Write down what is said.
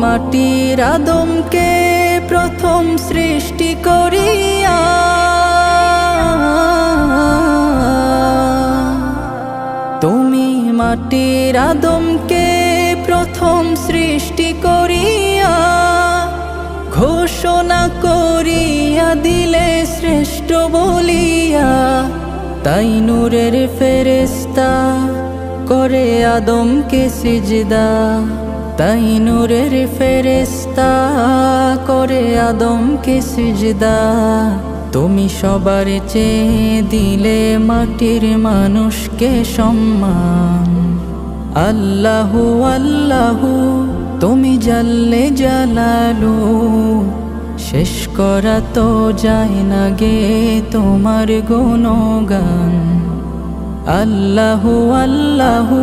মাটির আদমকে প্রথম সৃষ্টি করিয়া তুমি মাটির আদমকে প্রথম সৃষ্টি করিয়া ঘোষণা করিয়া দিলে শ্রেষ্ঠ বলিয়া, তাই নূরের ফেরেশতা করে আদমকে সিজদা, তাই নূরের ফেরেশতা করে আদমকে সিজদা। তুমি সবার চেয়ে দিলে মাটির মানুষকে সম্মান। আল্লাহু আল্লাহু তুমি জাল্লে জালালু, শেষ করা তো যায় না গে তোমার গুণগান। আল্লাহু আল্লাহু